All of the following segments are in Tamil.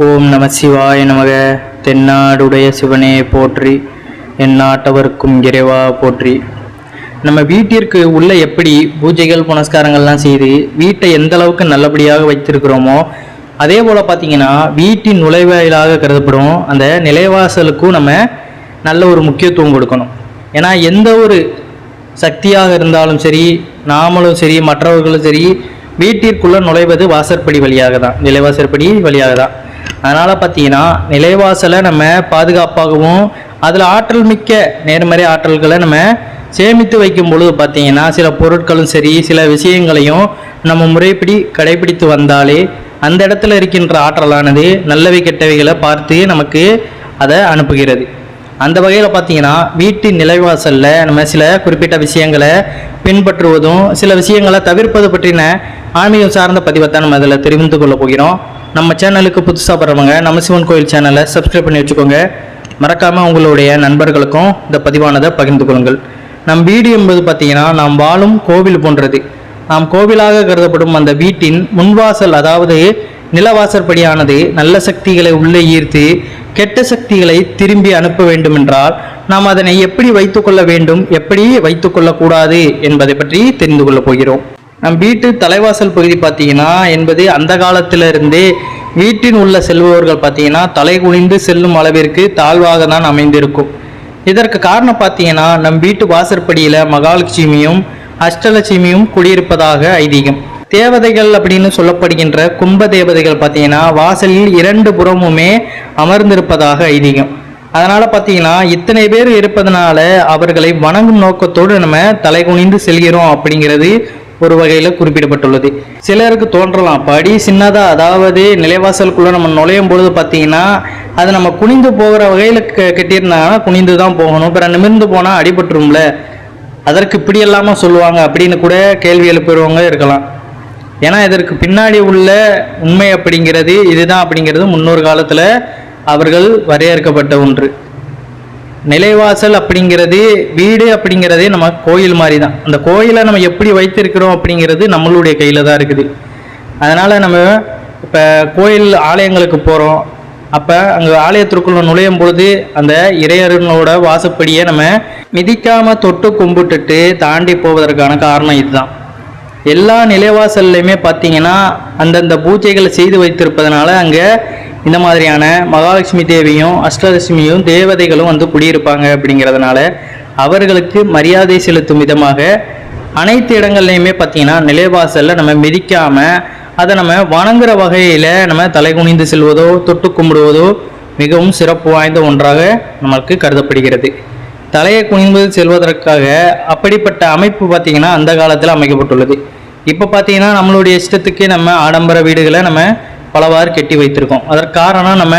ஓம் நம சிவாய நமக. தென்னாடுடைய சிவனே போற்றி, எந்நாட்டவர்க்கும் இறைவா போற்றி. நம்ம வீட்டிற்கு உள்ள எப்படி பூஜைகள் புனஸ்காரங்கள்லாம் செய்து வீட்டை எந்த அளவுக்கு நல்லபடியாக வைத்திருக்கிறோமோ அதே போல் பார்த்தீங்கன்னா வீட்டின் நுழைவாயிலாக கருதப்படும் அந்த நிலைவாசலுக்கும் நம்ம நல்ல ஒரு முக்கியத்துவம் கொடுக்கணும். ஏன்னா எந்த ஒரு சக்தியாக இருந்தாலும் சரி, நாமளும் சரி, மற்றவர்களும் சரி, வீட்டிற்குள்ளே நுழைவது வாசற்படி வழியாக தான், நிலைவாசற்படி வழியாக தான். அதனால் பார்த்தீங்கன்னா நிலைவாசலை நம்ம பாதுகாப்பாகவும் அதில் ஆற்றல் மிக்க நேர்மறை ஆற்றல்களை நம்ம சேமித்து வைக்கும் பொழுது பார்த்தீங்கன்னா சில பொருட்களும் சரி, சில விஷயங்களையும் நம்ம முறைப்படி கடைபிடித்து வந்தாலே அந்த இடத்துல இருக்கின்ற ஆற்றலானது நல்லவை கெட்டவைகளை பார்த்து நமக்கு அதை அனுப்புகிறது. அந்த வகையில் பார்த்தீங்கன்னா வீட்டின் நிலைவாசலில் நம்ம சில குறிப்பிட்ட விஷயங்களை பின்பற்றுவதும் சில விஷயங்களை தவிர்ப்பது பற்றின ஆன்மீகம் சார்ந்த பதிவை தான் நம்ம அதில் தெரிந்து கொள்ள போகிறோம். நம்ம சேனலுக்கு புதுசாக போகிறவங்க நம்ம சிவன் கோயில் சேனலை சப்ஸ்கிரைப் பண்ணி வச்சுக்கோங்க. மறக்காமல் உங்களுடைய நண்பர்களுக்கும் இந்த பதிவானதை பகிர்ந்து கொள்ளுங்கள். நம் வீடு என்பது பார்த்தீங்கன்னா நாம் வாழும் கோவில் போன்றது. நாம் கோவிலாக கருதப்படும் அந்த வீட்டின் முன்வாசல், அதாவது நிலவாசற்படியானது நல்ல சக்திகளை உள்ளே ஈர்த்து கெட்ட சக்திகளை திரும்பி அனுப்ப வேண்டும் என்றால் நாம் அதனை எப்படி வைத்துக்கொள்ள வேண்டும், எப்படி வைத்துக்கொள்ளக்கூடாது என்பதை பற்றி தெரிந்து கொள்ள போகிறோம். நம் வீட்டு தலைவாசல் பகுதி பார்த்தீங்கன்னா என்பது அந்த காலத்திலிருந்தே வீட்டின் உள்ள செல்பவர்கள் பார்த்தீங்கன்னா தலை குனிந்து செல்லும் அளவிற்கு தாழ்வாக தான் அமைந்திருக்கும். இதற்கு காரணம் பார்த்தீங்கன்னா நம் வீட்டு வாசற்படியில் மகாலட்சுமியும் அஷ்டலட்சுமியும் குடியிருப்பதாக ஐதீகம். தேவதைகள் அப்படின்னு சொல்லப்படுகின்ற கும்ப தேவதைகள் பார்த்தீங்கன்னா வாசலில் இரண்டு புறமுமே அமர்ந்திருப்பதாக ஐதீகம். அதனால பார்த்தீங்கன்னா இத்தனை பேர் இருப்பதனால அவர்களை வணங்கும் நோக்கத்தோடு நம்ம தலை குனிந்து செல்கிறோம் அப்படிங்கிறது ஒரு வகையில் குறிப்பிடப்பட்டுள்ளது. சிலருக்கு தோன்றலாம் படி சின்னதா, அதாவது நிலைவாசலுக்குள்ள நம்ம நுழையும் பொழுது பார்த்தீங்கன்னா அது நம்ம குனிந்து போகிற வகையில் கட்டியிருந்தாங்கன்னா குனிந்து தான் போகணும், பிற நிமிர்ந்து போனால் அடிபட்டுரும்ல, அதற்கு இப்படி எல்லாம சொல்லுவாங்க அப்படின்னு கூட கேள்வி எழுப்புறவங்க இருக்கலாம். ஏன்னா இதற்கு பின்னாடி உள்ள உண்மை அப்படிங்கிறது இதுதான் அப்படிங்கிறது முன்னொரு காலத்தில் அவர்கள் வரையறுக்கப்பட்ட ஒன்று. நிலைவாசல் அப்படிங்கிறது வீடு அப்படிங்கிறதே நம்ம கோயில் மாதிரி தான். அந்த கோயிலை நம்ம எப்படி வைத்திருக்கிறோம் அப்படிங்கிறது நம்மளுடைய கையில் தான் இருக்குது. அதனால் நம்ம இப்போ கோயில் ஆலயங்களுக்கு போகிறோம், அப்போ அங்கே ஆலயத்திற்குள்ள நுழையும் பொழுது அந்த இறையர்களோட வாசப்படியை நம்ம மிதிக்காமல் தொட்டு கும்பிட்டுட்டு தாண்டி போவதற்கான காரணம் இதுதான். எல்லா நிலைவாசல்லையுமே பார்த்தீங்கன்னா அந்தந்த பூஜைகளை செய்து வைத்திருப்பதனால அங்கே இந்த மாதிரியான மகாலட்சுமி தேவியும் அஷ்டலட்சுமியும் தேவதைகளும் வந்து குடியிருப்பாங்க. அப்படிங்கிறதுனால அவர்களுக்கு மரியாதை செலுத்தும் விதமாக அனைத்து இடங்கள்லையுமே பார்த்தீங்கன்னா நிலைவாசலில் நம்ம மிதிக்காமல் அதை நம்ம வணங்குற வகையில் நம்ம தலை குனிந்து செல்வதோ தொட்டு கும்பிடுவதோ மிகவும் சிறப்பு வாய்ந்த ஒன்றாக நமக்கு கருதப்படுகிறது. தலையை குனிந்து செல்வதற்காக அப்படிப்பட்ட அமைப்பு பார்த்தீங்கன்னா அந்த காலத்தில் அமைக்கப்பட்டுள்ளது. இப்போ பார்த்தீங்கன்னா நம்மளுடைய இஷ்டத்துக்கு நம்ம ஆடம்பர வீடுகளை நம்ம பலவாறு கட்டி வைத்திருக்கோம். அதற்கு காரணம் நம்ம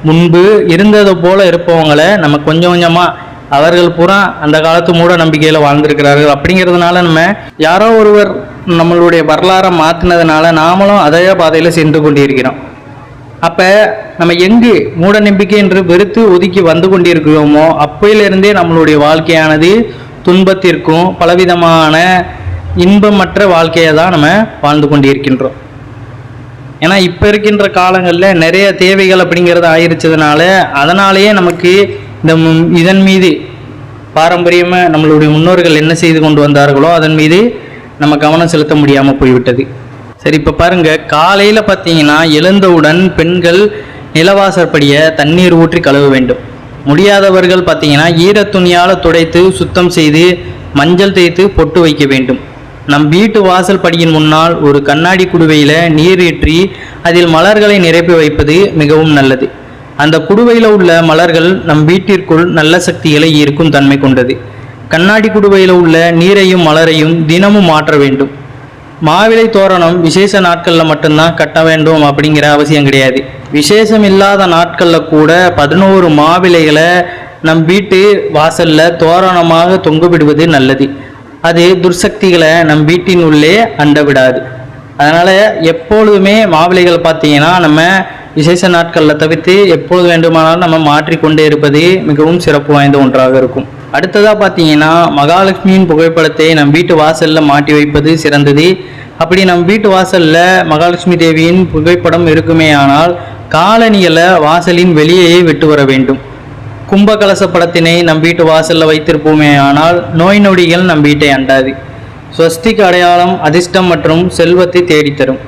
முன்பு இருந்தது போல இருப்பவங்களை நம்ம கொஞ்சம் கொஞ்சமாக அவர்கள் பூரா அந்த காலத்து மூட நம்பிக்கையில் வாழ்ந்திருக்கிறார்கள். அப்படிங்கிறதுனால நம்ம யாரோ ஒருவர் நம்மளுடைய வரலாறை மாற்றினதுனால நாமளும் அதே பாதையில் சென்று கொண்டிருக்கிறோம். அப்போ நம்ம எங்கு மூட நம்பிக்கை என்று வெறுத்து ஒதுக்கி வந்து கொண்டிருக்கிறோமோ அப்பையிலிருந்தே நம்மளுடைய வாழ்க்கையானது துன்பத்திற்கும் பலவிதமான இன்பமற்ற வாழ்க்கையை தான் நம்ம வாழ்ந்து கொண்டிருக்கின்றோம். ஏன்னா இப்போ இருக்கின்ற காலங்களில் நிறைய தேவைகள் அப்படிங்கிறது ஆயிருச்சதுனால அதனாலேயே நமக்கு இதன் மீது பாரம்பரியமாக நம்மளுடைய முன்னோர்கள் என்ன செய்து கொண்டு வந்தார்களோ அதன் மீது நம்ம கவனம் செலுத்த முடியாமல் போய்விட்டது. சரி, இப்போ பாருங்கள், காலையில் பார்த்தீங்கன்னா எழுந்தவுடன் பெண்கள் நிலவாசற்படியை தண்ணீர் ஊற்றி கழுவ வேண்டும். முடியாதவர்கள் பார்த்தீங்கன்னா ஈரத்துணியால் துடைத்து சுத்தம் செய்து மஞ்சள் தேய்த்து பொட்டு வைக்க வேண்டும். நம் வீட்டு வாசல் படியின் முன்னால் ஒரு கண்ணாடி குடுவையில் நீர் ஏற்றி அதில் மலர்களை நிரப்பி வைப்பது மிகவும் நல்லது. அந்த குடுவையில் உள்ள மலர்கள் நம் வீட்டிற்குள் நல்ல சக்திகளை ஈர்க்கும் தன்மை கொண்டது. கண்ணாடி குடுவையில் உள்ள நீரையும் மலரையும் தினமும் மாற்ற வேண்டும். மாவிலை தோரணம் விசேஷ நாட்களில் மட்டும்தான் கட்ட வேண்டும் அப்படிங்கிற அவசியம் கிடையாது. விசேஷம் இல்லாத நாட்களில் கூட 11 மாவிலைகளை நம் வீட்டு வாசலில் தோரணமாக தொங்க விடுவது நல்லது. அது துர்சக்திகளை நம் வீட்டின் உள்ளே அண்ட விடாது. அதனால் எப்பொழுதுமே மாவிலைகள் பார்த்தீங்கன்னா நம்ம விசேஷ நாட்களில் தவிர்த்து எப்பொழுது வேண்டுமானாலும் நம்ம மாற்றிக்கொண்டே இருப்பது மிகவும் சிறப்பு வாய்ந்த ஒன்றாக இருக்கும். அடுத்ததாக பார்த்தீங்கன்னா மகாலட்சுமியின் புகைப்படத்தை நம் வீட்டு வாசலில் மாட்டி வைப்பது சிறந்தது. அப்படி நம் வீட்டு வாசலில் மகாலட்சுமி தேவியின் புகைப்படம் இருக்குமே ஆனால் காலணிகளை வாசலின் வெளியே விட்டு வர வேண்டும். கும்பகலச படத்தினை நம் வீட்டு வாசலில் வைத்திருப்போமே ஆனால் நோய் நொடிகள் நம் வீட்டை அண்டாது. ஸ்வஸ்திக் அடையாளம் அதிர்ஷ்டம் மற்றும் செல்வத்தை தேடித்தரும்.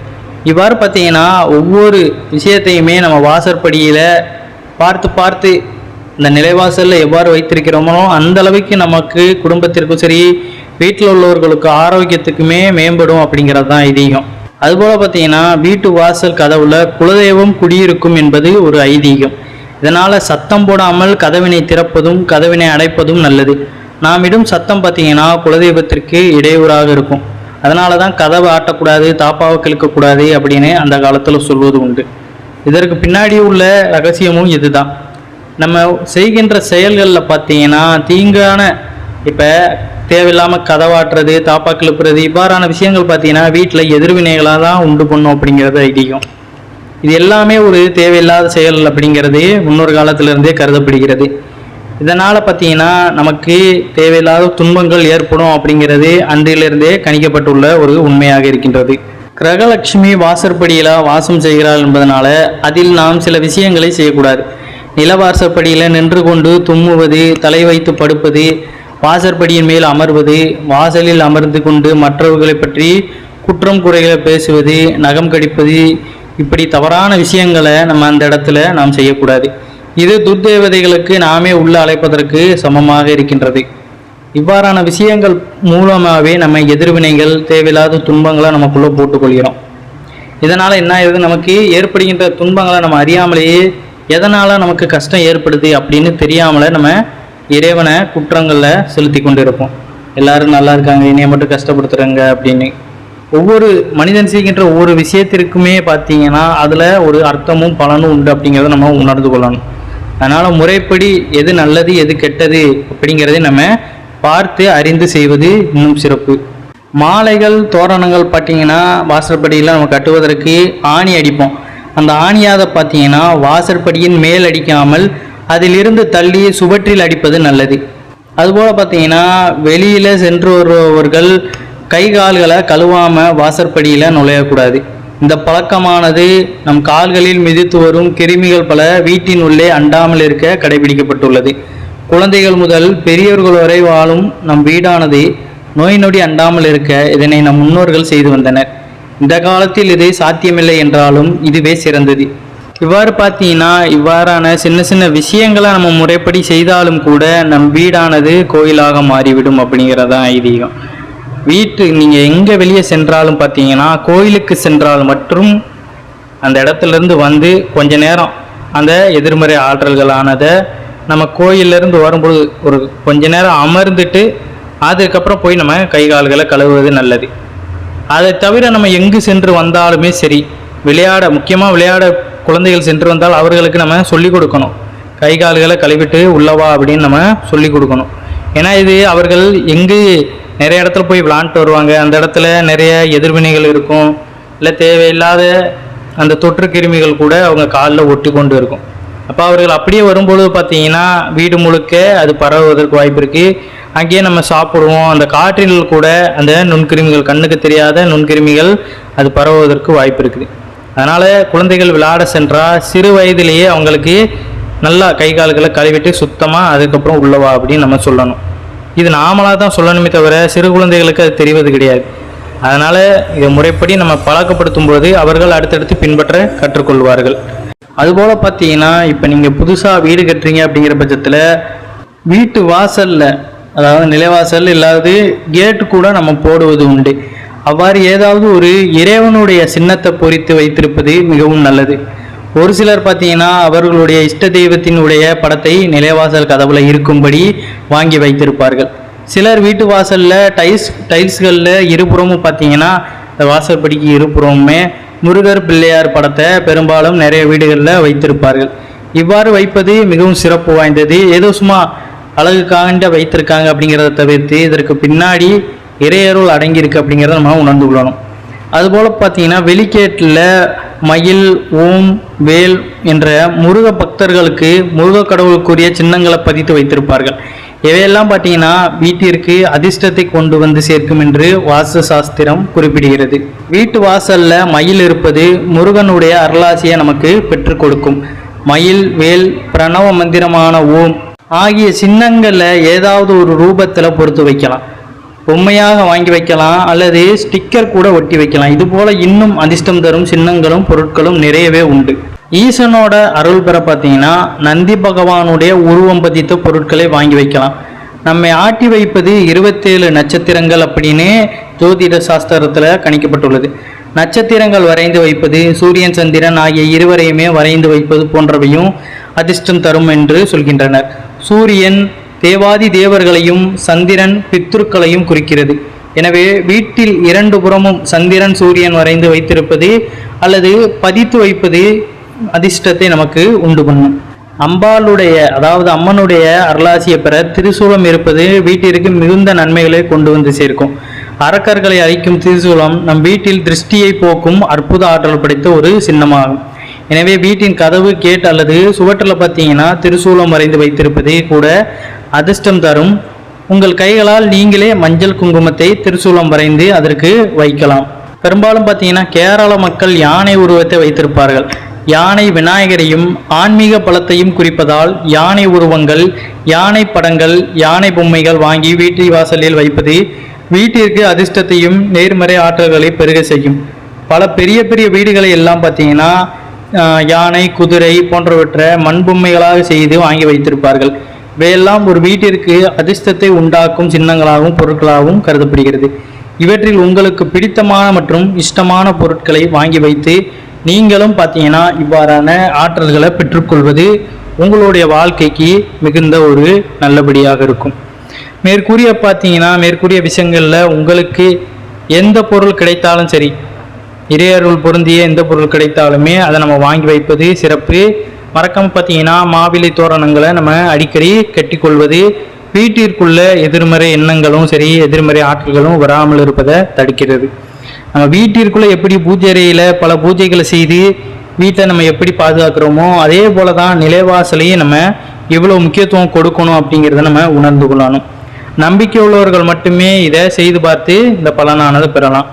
இவ்வாறு பார்த்தீங்கன்னா ஒவ்வொரு விஷயத்தையுமே நம்ம வாசற்படியில் பார்த்து பார்த்து இந்த நிலைவாசலில் எவ்வாறு வைத்திருக்கிறோமோ அந்த அளவுக்கு நமக்கு குடும்பத்திற்கும் சரி வீட்டில் உள்ளவர்களுக்கு ஆரோக்கியத்துக்குமே மேம்படும் அப்படிங்கிறது தான் ஐதீகம். அதுபோல் பார்த்தீங்கன்னா வீட்டு வாசல் கதவுல குலதெய்வம் குடியிருக்கும் என்பது ஒரு ஐதீகம். இதனால் சத்தம் போடாமல் கதவினை திறப்பதும் கதவினை அடைப்பதும் நல்லது. நாம் இடும் சத்தம் பார்த்தீங்கன்னா குலதெய்வத்திற்கு இடையூறாக இருக்கும். அதனால தான் கதவை ஆட்டக்கூடாது, தாப்பாவை கிழக்கக்கூடாது அப்படின்னு அந்த காலத்தில் சொல்வது உண்டு. இதற்கு பின்னாடி உள்ள ரகசியமும் இதுதான். நம்ம செய்கின்ற செயல்களில் பார்த்தீங்கன்னா தீங்கான இப்போ தேவையில்லாமல் கதவாட்டுறது, தாப்பா கிளப்புறது இவ்வாறான விஷயங்கள் பார்த்தீங்கன்னா வீட்டில் எதிர்வினைகளாக தான் உண்டு பண்ணும் அப்படிங்கிறது ஐதீகம். இது எல்லாமே ஒரு தேவையில்லாத செயல் அப்படிங்கிறது முன்னொரு காலத்திலிருந்தே கருதப்படுகிறது. இதனால் பார்த்தீங்கன்னா நமக்கு தேவையில்லாத துன்பங்கள் ஏற்படும் அப்படிங்கிறது அன்றிலிருந்தே கணிக்கப்பட்டுள்ள ஒரு உண்மையாக இருக்கின்றது. கிரகலட்சுமி வாசற்படியில் வாசம் செய்கிறாள் என்பதனால அதில் நாம் சில விஷயங்களை செய்யக்கூடாது. நிலவாசற்படியில் நின்று கொண்டு தும்முவது, தலை வைத்து படுப்பது, வாசற்படியின் மேல் அமர்வது, வாசலில் அமர்ந்து கொண்டு மற்றவர்களை பற்றி குற்றம் குறைகளை பேசுவது, நகம் கடிப்பது, இப்படி தவறான விஷயங்களை நம்ம அந்த இடத்துல நாம் செய்யக்கூடாது. இது துர்தேவதைகளுக்கு நாமே உள்ள அழைப்பதற்கு சமமாக இருக்கின்றது. இவ்வாறான விஷயங்கள் மூலமாகவே நம்ம எதிர்வினைகள், தேவையில்லாத துன்பங்களை நமக்குள்ளே போட்டுக்கொள்கிறோம். இதனால் என்ன ஆகுது, நமக்கு ஏற்படுகின்ற துன்பங்களை நம்ம அறியாமலேயே எதனால் நமக்கு கஷ்டம் ஏற்படுது அப்படின்னு தெரியாமலே நம்ம இறைவனை குற்றங்களில் செலுத்தி கொண்டு இருப்போம். எல்லாரும் நல்லா இருக்காங்க, என்னைய மட்டும் கஷ்டப்படுத்துகிறாங்க அப்படின்னு. ஒவ்வொரு மனிதன் செய்கின்ற ஒவ்வொரு விஷயத்திற்குமே பார்த்தீங்கன்னா அதில் ஒரு அர்த்தமும் பலனும் உண்டு அப்படிங்கிறத நம்ம உணர்ந்து கொள்ளணும். அதனால் முறைப்படி எது நல்லது எது கெட்டது அப்படிங்கிறதை நம்ம பார்த்து அறிந்து செய்வது இன்னும் சிறப்பு. மாலைகள், தோரணங்கள் பார்த்தீங்கன்னா வாசற்படியில் நம்ம கட்டுவதற்கு ஆணி அடிப்போம். அந்த ஆணியாத பார்த்தீங்கன்னா வாசற்படியின் மேல் அடிக்காமல் அதிலிருந்து தள்ளி சுவற்றில் அடிப்பது நல்லது. அதுபோல் பார்த்தீங்கன்னா வெளியில் சென்று வருபவர்கள் கை கால்களை கழுவாமல் வாசற்படியில் நுழையக்கூடாது. இந்த பழக்கமானது நம் கால்களில் மிதித்து வரும் கிருமிகள் பல வீட்டின் உள்ளே அண்டாமல் இருக்க கடைபிடிக்கப்பட்டுள்ளது. குழந்தைகள் முதல் பெரியவர்கள் வரை வாழும் நம் வீடானது நோய் நொடி அண்டாமல் இருக்க இதனை நம் முன்னோர்கள் செய்து வந்தனர். இந்த காலத்தில் இது சாத்தியமில்லை என்றாலும் இதுவே சிறந்தது. இவ்வாறு பார்த்தீங்கன்னா இவ்வாறான சின்ன சின்ன விஷயங்களை நம்ம முறைப்படி செய்தாலும் கூட நம் வீடானது கோயிலாக மாறிவிடும் அப்படிங்கிறதான் ஐதீகம். நீங்கள் எங்கே வெளியே சென்றாலும் பார்த்தீங்கன்னா கோயிலுக்கு சென்றால் மற்றும் அந்த இடத்துலேருந்து வந்து கொஞ்ச நேரம் அந்த எதிர்மறை ஆற்றல்களானதை நம்ம கோயிலிருந்து வரும்போது ஒரு கொஞ்ச நேரம் அமர்ந்துட்டு அதுக்கப்புறம் போய் நம்ம கை கால்களை கழுவுவது நல்லது. அதை தவிர நம்ம எங்கு சென்று வந்தாலுமே சரி, முக்கியமாக விளையாட குழந்தைகள் சென்று வந்தால் அவர்களுக்கு நம்ம சொல்லிக் கொடுக்கணும். கை கால்களை கழுவிட்டு உள்ளவா அப்படின்னு நம்ம சொல்லிக் கொடுக்கணும். ஏன்னா இது அவர்கள் எங்கு நிறைய இடத்துல போய் விளாண்டுட்டு வருவாங்க, அந்த இடத்துல நிறைய எதிர்வினைகள் இருக்கும், இல்லை தேவையில்லாத அந்த தொற்று கிருமிகள் கூட அவங்க காலில் ஒட்டி கொண்டு இருக்கும். அப்போ அவர்கள் அப்படியே வரும்பொழுது பார்த்தீங்கன்னா வீடு முழுக்க அது பரவுவதற்கு வாய்ப்பு இருக்குது. அங்கேயே நம்ம சாப்பிடுவோம், அந்த காற்றில் கூட அந்த நுண்கிருமிகள், கண்ணுக்கு தெரியாத நுண்கிருமிகள் அது பரவுவதற்கு வாய்ப்பு இருக்குது. அதனால் குழந்தைகள் விளையாட சென்றால் சிறு வயதிலேயே அவங்களுக்கு நல்லா கை கால்களை கழுவிட்டு சுத்தமாக அதுக்கப்புறம் உள்ளவா அப்படின்னு நம்ம சொல்லணும். இது நாமளாக தான் சொல்லணுமே தவிர சிறு குழந்தைகளுக்கு அது தெரிவது கிடையாது. அதனால் இதை முறைப்படி நம்ம பழக்கப்படுத்தும் போது அவர்கள் அடுத்தடுத்து பின்பற்ற கற்றுக்கொள்வார்கள். அதுபோல் பார்த்தீங்கன்னா இப்போ நீங்கள் புதுசாக வீடு கட்டுறீங்க அப்படிங்கிற பட்சத்தில் வீட்டு வாசலில், அதாவது நிலைவாசல் இல்லாத கேட்டு கூட நம்ம போடுவது உண்டு. அவ்வாறு ஏதாவது ஒரு இறைவனுடைய சின்னத்தை பொறித்து வைத்திருப்பது மிகவும் நல்லது. ஒரு சிலர் பார்த்தீங்கன்னா அவர்களுடைய இஷ்ட தெய்வத்தினுடைய படத்தை நிலைவாசல் கதவுல இருக்கும்படி வாங்கி வைத்திருப்பார்கள். சிலர் வீட்டு வாசலில் டைல்ஸ்களில் இருபுறமும் பார்த்தீங்கன்னா வாசற்படிக்கு இருபுறமுமே முருகர், பிள்ளையார் படத்தை பெரும்பாலும் நிறைய வீடுகளில் வைத்திருப்பார்கள். இவ்வாறு வைப்பது மிகவும் சிறப்பு வாய்ந்தது. ஏதோ சும்மா அழகுக்காக வைத்திருக்காங்க அப்படிங்கிறத தவிர்த்து இதற்கு பின்னாடி இறையருள் அடங்கியிருக்கு அப்படிங்கிறத நம்ம உணர்ந்து கொள்ளணும். அதுபோல் பார்த்தீங்கன்னா வெளிக்கேட்டில் மயில், ஓம், வேல் என்ற முருக பக்தர்களுக்கு முருக கடவுளுக்குரிய சின்னங்களை பதித்து வைத்திருப்பார்கள். இவையெல்லாம் பார்த்தீங்கன்னா வீட்டிற்கு அதிர்ஷ்டத்தை கொண்டு வந்து சேர்க்கும் என்று வாஸ்து சாஸ்திரம் குறிப்பிடுகிறது. வீட்டு வாசல்ல மயில் இருப்பது முருகனுடைய அருளாசியை நமக்கு பெற்றுக் கொடுக்கும். மயில், வேல், பிரணவ மந்திரமான ஓம் ஆகிய சின்னங்களை ஏதாவது ஒரு ரூபத்தில் பொறுத்து வைக்கலாம். பொம்மையாக வாங்கி வைக்கலாம் அல்லது ஸ்டிக்கர் கூட ஒட்டி வைக்கலாம். இது போல இன்னும் அதிர்ஷ்டம் தரும் சின்னங்களும் பொருட்களும் நிறையவே உண்டு. ஈசனோட அருள் பெற பார்த்தீங்கன்னா நந்தி பகவானுடைய உருவம் பதித்த பொருட்களை வாங்கி வைக்கலாம். நம்மை ஆட்டி வைப்பது 27 நட்சத்திரங்கள் அப்படின்னு ஜோதிட சாஸ்திரத்தில் கணிக்கப்பட்டுள்ளது. நட்சத்திரங்கள் வரைந்து வைப்பது, சூரியன் சந்திரன் ஆகிய இருவரையுமே வரைந்து வைப்பது போன்றவையும் அதிர்ஷ்டம் தரும் என்று சொல்கின்றனர். சூரியன் தேவாதி தேவர்களையும் சந்திரன் பித்ருக்களையும் குறிக்கிறது. எனவே வீட்டில் 2 புறமும் சந்திரன் சூரியன் வரைந்து வைத்திருப்பது அல்லது பதித்து வைப்பது அதிர்ஷ்டத்தை நமக்கு உண்டு பண்ணும். அம்பாளுடைய அதாவது அம்மனுடைய அருளாசியை பெற திரிசூலம் இருப்பது வீட்டிற்கு மிகுந்த நன்மைகளை கொண்டு வந்து சேர்க்கும். அரக்கர்களை அழிக்கும் திரிசூலம் நம் வீட்டில் திருஷ்டியை போக்கும் அற்புத ஆற்றல் படைத்த ஒரு சின்னமாகும். எனவே வீட்டின் கதவு, கேட் அல்லது சுவற்றில் பார்த்தீங்கன்னா திரிசூலம் வரைந்து வைத்திருப்பதே கூட அதிர்ஷ்டம் தரும். உங்கள் கைகளால் நீங்களே மஞ்சள் குங்குமத்தை திரிசூலம் வரைந்து அதற்கு வைக்கலாம். பெரும்பாலும் பார்த்தீங்கன்னா கேரள மக்கள் யானை உருவத்தை வைத்திருப்பார்கள். யானை விநாயகரையும் ஆன்மீக பலத்தையும் குறிப்பதால் யானை உருவங்கள், யானை படங்கள், யானை பொம்மைகள் வாங்கி வீட்டு வாசலில் வைப்பது வீட்டிற்கு அதிர்ஷ்டத்தையும் நேர்மறை ஆற்றல்களை பெருக செய்யும். பல பெரிய பெரிய வீடுகளை எல்லாம் பார்த்தீங்கன்னா யானை, குதிரை போன்றவற்றை மண்பொம்மைகளாக செய்து வாங்கி வைத்திருப்பார்கள். இவையெல்லாம் ஒரு வீட்டிற்கு அதிர்ஷ்டத்தை உண்டாக்கும் சின்னங்களாகவும் பொருட்களாகவும் கருதப்படுகிறது. இவற்றில் உங்களுக்கு பிடித்தமான மற்றும் இஷ்டமான பொருட்களை வாங்கி வைத்து நீங்களும் பார்த்தீங்கன்னா இவ்வாறான ஆற்றல்களை பெற்றுக்கொள்வது உங்களுடைய வாழ்க்கைக்கு மிகுந்த ஒரு நல்லபடியாக இருக்கும். மேற்கூறிய விஷயங்களில் உங்களுக்கு எந்த பொருள் கிடைத்தாலும் சரி, இறையருள் பொருந்திய எந்த பொருள் கிடைத்தாலுமே அதை நம்ம வாங்கி வைப்பது சிறப்பு. மறக்காம பார்த்தீங்கன்னா மாவிலை தோரணங்களை நம்ம அடிக்கடி கட்டிக்கொள்வது வீட்டிற்குள்ள எதிர்மறை எண்ணங்களும் சரி, எதிர்மறை ஆற்றல்களும் வராமல் இருப்பதை தடுக்கிறது. நம்ம வீட்டிற்குள்ள எப்படி பூஜை அறையில் பல பூஜைகளை செய்து வீட்டை நம்ம எப்படி பாதுகாக்கிறோமோ அதே போல தான் நிலைவாசலையும் நம்ம எவ்வளோ முக்கியத்துவம் கொடுக்கணும் அப்படிங்கிறத நம்ம உணர்ந்து கொள்ளணும். நம்பிக்கை உள்ளவர்கள் மட்டுமே இதை செய்து பார்த்து இந்த பலனானதை பெறலாம்.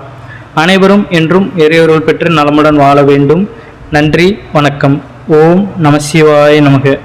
அனைவரும் என்றும் இறையருள் பெற்று நலமுடன் வாழ வேண்டும். நன்றி, வணக்கம். ஓம் நம சிவாய நமக.